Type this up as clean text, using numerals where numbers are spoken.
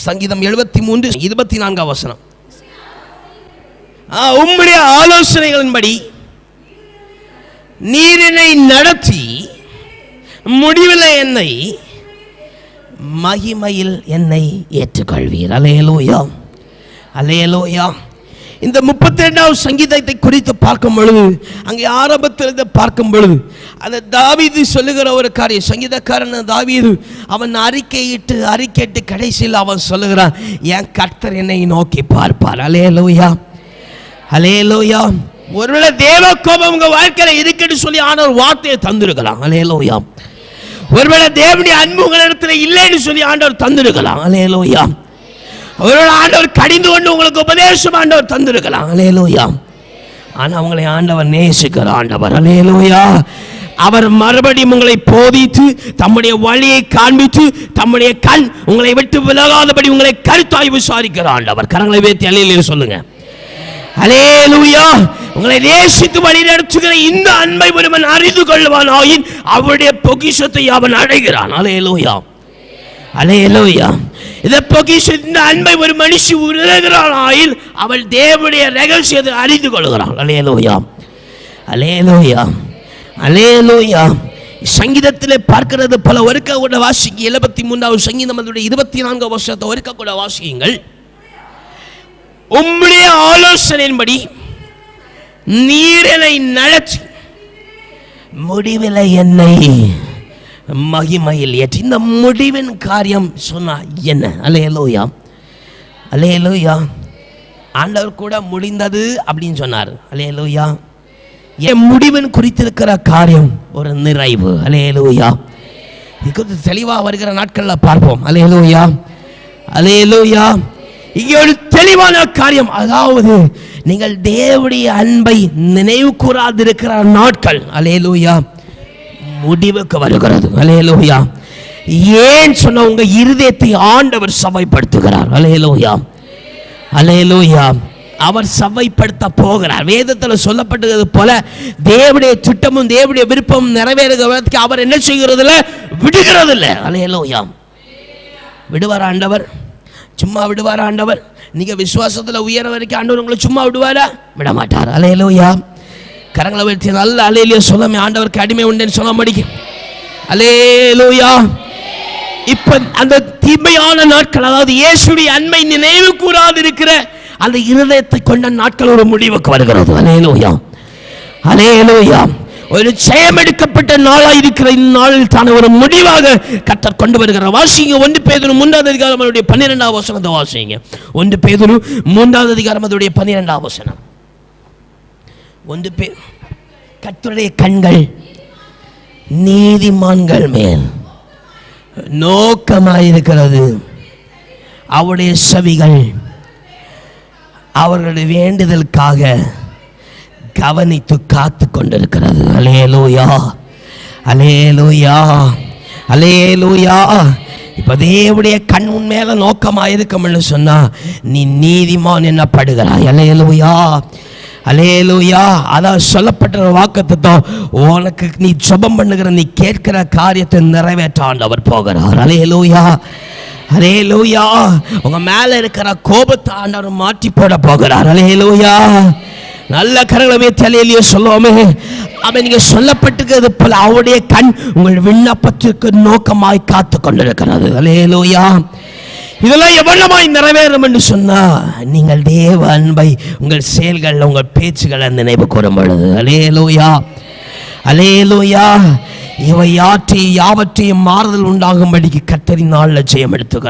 சங்கீதம் 73:24 உம்முடைய ஆலோசனைகளின்படி நீர் என்னை நடத்தி முடிவில் என்னை மகிமையில் என்னை ஏற்றுக்கொள்வீர். அல்லேலூயா, அல்லேலூயா. இந்த 32வது சங்கீதத்தை குறித்து பார்க்கும் பொழுது, அங்கே ஆரம்பத்திலிருந்து பார்க்கும் பொழுது, அந்த தாவீது சொல்லுகிற ஒரு காரியம், சங்கீதக்காரன் தாவீது அவன் அறிக்கையிட்டு கடைசியில் அவன் சொல்லுகிறான், என் கர்த்தர் என்னை நோக்கி பார்ப்பார். அல்லேலூயா, அல்லேலூயா. ஒருவேளை தேவ கோபம் உங்க வாழ்க்கையில இருக்குன்னு சொல்லி ஆண்டவர் வார்த்தையை தந்திருக்கலாம். அல்லேலூயா. ஒருவேளை தேவனுடைய அன்பு உங்களிடத்தில் இல்லைன்னு சொல்லி ஆண்டவர் தந்திருக்கலாம். அல்லேலூயா. ஒருவேளை ஆண்டவர் கடிந்து கொண்டு உங்களுக்கு உபதேசம் ஆண்டவர் தந்திருக்கலாம். அல்லேலூயா. ஆனா உங்களை ஆண்டவர் நேசிக்கிற ஆண்டவர். அல்லேலூயா. அவர் மறுபடியும் உங்களை போதித்து தம்முடைய வழியை காண்பித்து தம்முடைய கண் உங்களை விட்டு விலகாதபடி உங்களை கருத்தாய் விசாரிக்கிற ஆண்டவர். கரங்களை வைத்து அல்லேலூயா சொல்லுங்க. அல்லேலூயா. உங்களை நேசித்து வழி நடத்துகிற இந்த அன்பை ஒருவன் அறிந்து கொள்வானாயின் அவருடைய பொக்கிஷத்தை அவன் அடைகிறான். அல்லேலூயா, அல்லேலூயா. இந்த பொக்கிஷம், இந்த அன்பை ஒரு மனுஷி உணர்கிறானாயில் அவள் தேவனுடைய ரகசியத்தை அறிந்து கொள்கிறான். அல்லேலூயா, அல்லேலூயா, அல்லேலூயா. சங்கீதத்திலே பார்க்கிறது போல ஒருக்க கூட வாசிங்க. 73வது சங்கீதம் 24 ஒருக்க கூட வாசியுங்கள். உம்முடைய ஆலோசனையின்படி நீர் என்னை நடத்தி முடிவில் என்னை மகிமையில் ஏற்றி. இந்த முடிவின் காரியம் சொன்னா என்ன? அல்லேலூயா, அல்லேலூயா. ஆண்டவர் கூட முடிந்தது அப்படின்னு சொன்னார். அல்லேலூயா. என் முடிவின் குறித்திருக்கிற காரியம் ஒரு நிறைவு. அல்லேலூயா. இது தெளிவா வருகிற நாட்கள்ல பார்ப்போம். அல்லேலூயா, அல்லேலூயா. இங்கே ஒரு தெளிவான காரியம், அதாவது நீங்கள் தேவனுடைய அன்பை நினைவு கூறாதிருக்கிற நாட்கள் அல்லேலூயா முடிவுக்கு வருகிறது. அல்லேலூயா. ஏன் சொன்ன உங்க இருதயத்தை ஆண்டவர் சபைப்படுத்துகிறார். அல்லேலூயா, அல்லேலூயா. அவர் சபைப்படுத்த போகிறார். வேதத்தில் சொல்லப்பட்டது போல தேவனுடைய திட்டமும் தேவனுடைய விருப்பமும் நிறைவேறுகிறதுக்கு அவர் என்ன செய்கிறது இல்லை, விடுகிறது இல்லை. அல்லேலூயா. விடுவார் ஆண்டவர்? சும்மா விடுவார் ஆண்டவர்? நீங்க விசுவாசத்தில் உயர வரைக்கும் ஆண்டவர் உங்களை சும்மா விடுவாரா? விட மாட்டார். அல்லேலூயா. கரங்களை வைத்து நல்ல அல்லேலூயா சொல்லாம ஆண்டவருக்கு அடிமை உண்டுன்னு சொல்ல முடியும். அல்லேலூயா. இப்ப அந்த தீமையான நாட்கள், அதாவது இயேசுடைய அன்பை நினைவு கூறாது இருக்கிற அந்த இருதயத்தை கொண்ட நாட்கள் ஒரு முடிவுக்கு வருகிறது. அல்லேலூயா, அல்லேலூயா. ஒரு ஜெயம் எடுக்கப்பட்ட நாளாக இருக்கிற இந்நாளில் தானே ஒரு முடிவாக கர்த்தர் கொண்டு வருகிறார். வாசிங்க 1 பேதுரு 3வது அதிகாரம் 12வது வசனத்தை வாசிங்க. 1 பேதுரு 3வது அதிகாரம் 12வது வசனம். கர்த்தருடைய கண்கள் நீதிமான்கள் மேல் நோக்கமாயிருக்கிறது, அவருடைய செவிகள் அவர்களுடைய வேண்டுதலுக்காக கவனித்து காத்து கொண்டிருக்கிறது. அல்லேலூயா, அல்லேலூயா, அல்லேலூயா. இப்ப தேவனுடைய கண் உன் மேல நோக்கமாயிருக்கும்னு சொன்னா நீ நீதிமான் என்னப்படுகிறாய். அல்லேலூயா, அல்லேலூயா. அதான் சொல்லப்பட்ட வாக்குத்தத்தம், உனக்கு நீ ஜெபம் பண்ணுகிற நீ கேட்கிற காரியத்தை நிறைவேற்ற ஆண்டவர் போகிறார். அல்லேலூயா, அல்லேலூயா. உங்க மேல இருக்கிற கோபத்தை ஆண்டவர் மாற்றி போட போகிறார். அல்லேலூயா. நல்ல கரங்களை தலையிலேயே சொல்லுவோமே. அவன் நீங்க சொல்லப்பட்டிருக்கிறது போல அவருடைய கண் உங்கள் விண்ணப்பத்திற்கு நோக்கமாய் காத்து கொண்டிருக்கிறது. அல்லேலூயா. இதெல்லாம் எவ்வளவாய் நிறைவேறும் என்று சொன்னா நீங்கள் தேவ அன்பை உங்கள் செயல்கள் உங்கள் பேச்சுகளை நினைவு கூறும் பொழுது. அல்லேலூயா, அல்லேலூயா. இவை யாவற்றையும் மாறுதல் உண்டாகும்படிக்கு கர்த்தரின் நாளில் ஜெயம் எடுத்துக்கிறார்.